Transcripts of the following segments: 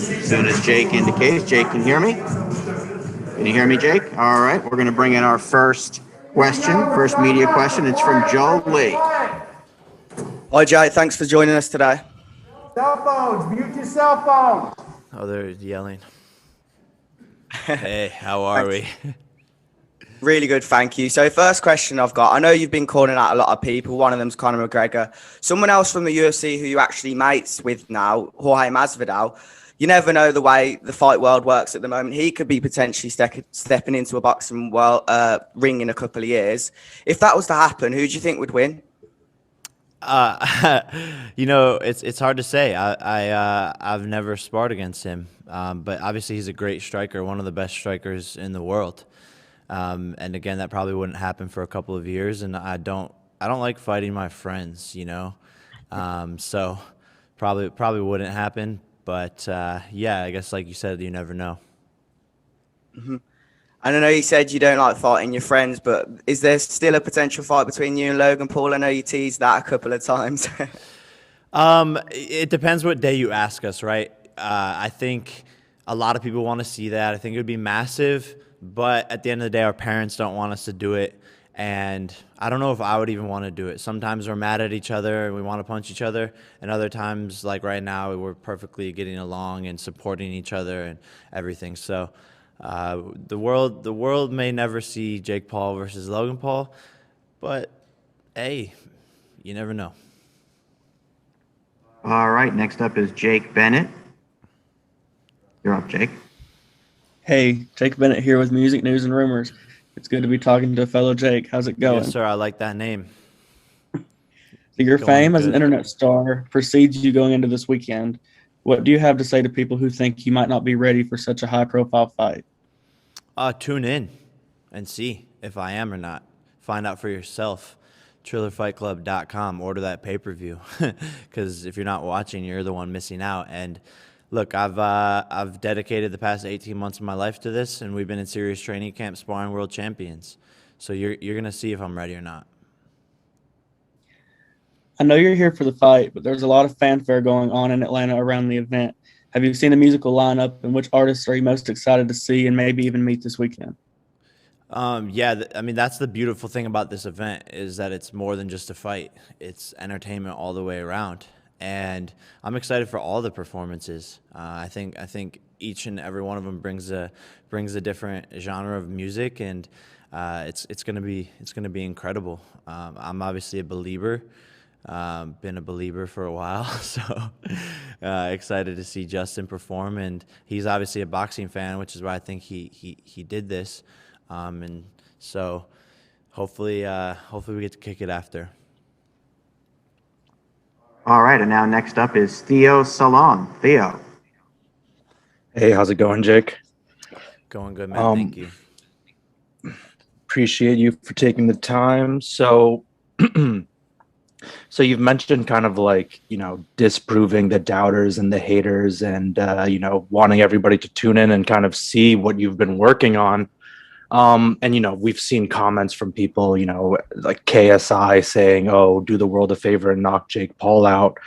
As soon as Jake indicates, Jake can hear me. Can you hear me, Jake? All right, we're going to bring in our first question, first media question. It's from Joe Lee. Hi, Jay. Thanks for joining us today. Cell phones, mute your cell phones. Oh, they're yelling. Hey, how are we? Really good, thank you. So, first question I've got. I know you've been calling out a lot of people. One of them's Conor McGregor. Someone else from the UFC who you actually mates with now, Jorge Masvidal. You never know the way the fight world works at the moment. He could be potentially stepping into a boxing ring in a couple of years. If that was to happen, who do you think would win? It's hard to say. I've never sparred against him, but obviously he's a great striker, one of the best strikers in the world. And again, that probably wouldn't happen for a couple of years. And I don't like fighting my friends, so probably wouldn't happen. But yeah, I guess like you said, you never know. Mm-hmm. And I know you said you don't like fighting your friends, but is there still a potential fight between you and Logan Paul? I know you teased that a couple of times. It depends what day you ask us, right? I think a lot of people want to see that. I think it would be massive, but at the end of the day, our parents don't want us to do it. And I don't know if I would even want to do it. Sometimes we're mad at each other and we want to punch each other. And other times, like right now, we're perfectly getting along and supporting each other and everything. So the world may never see Jake Paul versus Logan Paul, but hey, you never know. All right, next up is Jake Bennett. You're up, Jake. Hey, Jake Bennett here with Music News and Rumors. It's good to be talking to a fellow Jake. How's it going? Yes, sir. I like that name. So your fame as an internet star precedes you going into this weekend. What do you have to say to people who think you might not be ready for such a high-profile fight? Tune in and see if I am or not. Find out for yourself. TrillerFightClub.com. Order that pay-per-view, because if you're not watching, you're the one missing out. And look, I've dedicated the past 18 months of my life to this, and we've been in serious training camp sparring world champions. So you're gonna see if I'm ready or not. I know you're here for the fight, but there's a lot of fanfare going on in Atlanta around the event. Have you seen the musical lineup, and which artists are you most excited to see and maybe even meet this weekend? Yeah, I mean, that's the beautiful thing about this event is that it's more than just a fight. It's entertainment all the way around. And I'm excited for all the performances. I think each and every one of them brings a different genre of music, and it's gonna be incredible. I'm obviously a believer, been a believer for a while, so excited to see Justin perform. And he's obviously a boxing fan, which is why I think he did this. And so hopefully we get to kick it after. All right, and now next up is Theo Salon. Theo. Hey, how's it going, Jake? Going good, man. Thank you. Appreciate you for taking the time. So, so you've mentioned kind of like, disproving the doubters and the haters and, wanting everybody to tune in and kind of see what you've been working on. And, we've seen comments from people, like KSI saying, oh, do the world a favor and knock Jake Paul out.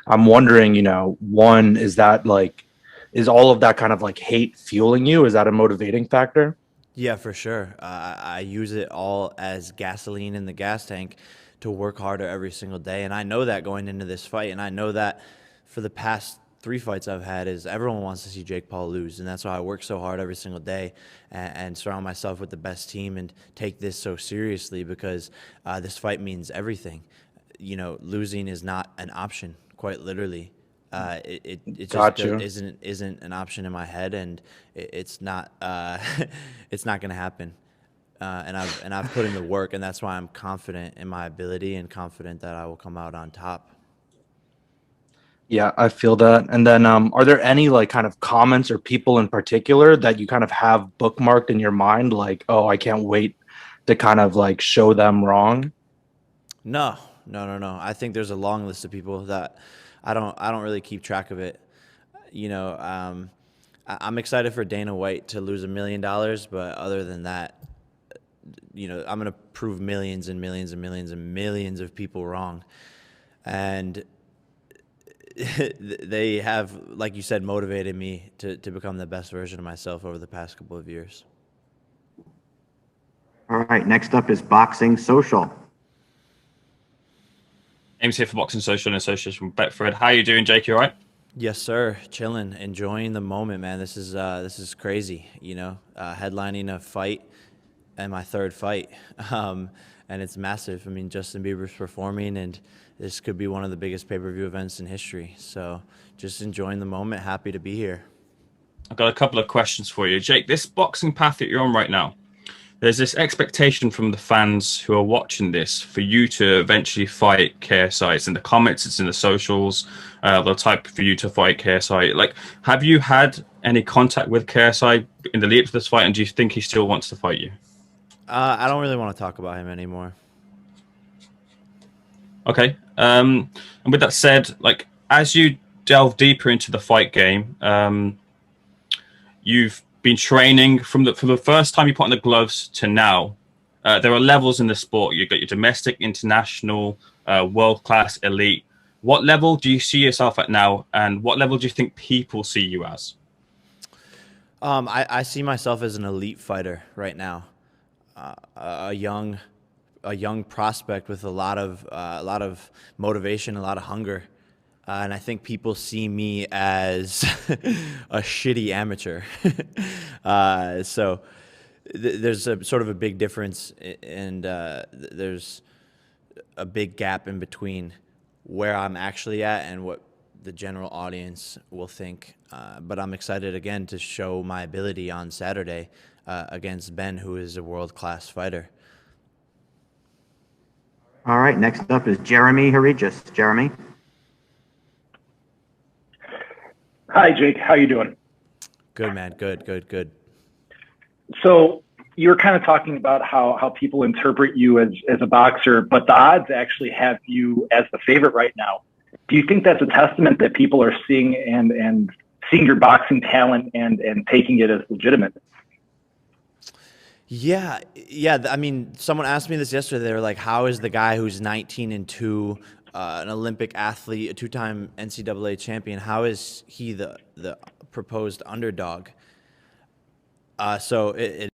I'm wondering, one, is all of that kind of like hate fueling you? Is that a motivating factor? Yeah, for sure. I use it all as gasoline in the gas tank to work harder every single day. And I know that going into this fight. And I know that for the past 3 fights I've had is everyone wants to see Jake Paul lose. And that's why I work so hard every single day and surround myself with the best team and take this so seriously, because this fight means everything. Losing is not an option, quite literally. It just isn't an option in my head, and it's not it's not going to happen. And I've put in the work, and that's why I'm confident in my ability and confident that I will come out on top. Yeah, I feel that. And then are there any like kind of comments or people in particular that you kind of have bookmarked in your mind, like, oh, I can't wait to kind of like show them wrong? No. I think there's a long list of people that I don't really keep track of it. I'm excited for Dana White to lose $1 million, but other than that, I'm going to prove millions and millions and millions and millions of people wrong. And they have, like you said, motivated me to become the best version of myself over the past couple of years. All right, next up is Boxing Social. James here for Boxing Social in association with Betfred. How are you doing, Jake? You all right? Yes, sir. Chilling, enjoying the moment, man. This is crazy. Headlining a fight and my third fight, and it's massive. I mean, Justin Bieber's performing, and this could be one of the biggest pay-per-view events in history. So, just enjoying the moment. Happy to be here. I've got a couple of questions for you, Jake. This boxing path that you're on right now, there's this expectation from the fans who are watching this for you to eventually fight KSI. It's in the comments, it's in the socials. They'll type for you to fight KSI. Like, have you had any contact with KSI in the lead up to this fight, and do you think he still wants to fight you? I don't really want to talk about him anymore. Okay. And with that said, like, as you delve deeper into the fight game, you've been training from the first time you put on the gloves to now. There are levels in the sport. You've got your domestic, international, world-class, elite. What level do you see yourself at now, and what level do you think people see you as? I see myself as an elite fighter right now, a young prospect with a lot of motivation, a lot of hunger. And I think people see me as a shitty amateur. So there's a sort of a big difference, and there's a big gap in between where I'm actually at and what the general audience will think. But I'm excited again to show my ability on Saturday against Ben, who is a world-class fighter. All right, next up is Jeremy Haregis. Jeremy. Hi, Jake. How you doing? Good, man. Good. So you're kind of talking about how people interpret you as a boxer, but the odds actually have you as the favorite right now. Do you think that's a testament that people are seeing and seeing your boxing talent and taking it as legitimate? Yeah. I mean, someone asked me this yesterday. They were like, how is the guy who's 19-2, an Olympic athlete, a two-time NCAA champion, how is he the proposed underdog? So it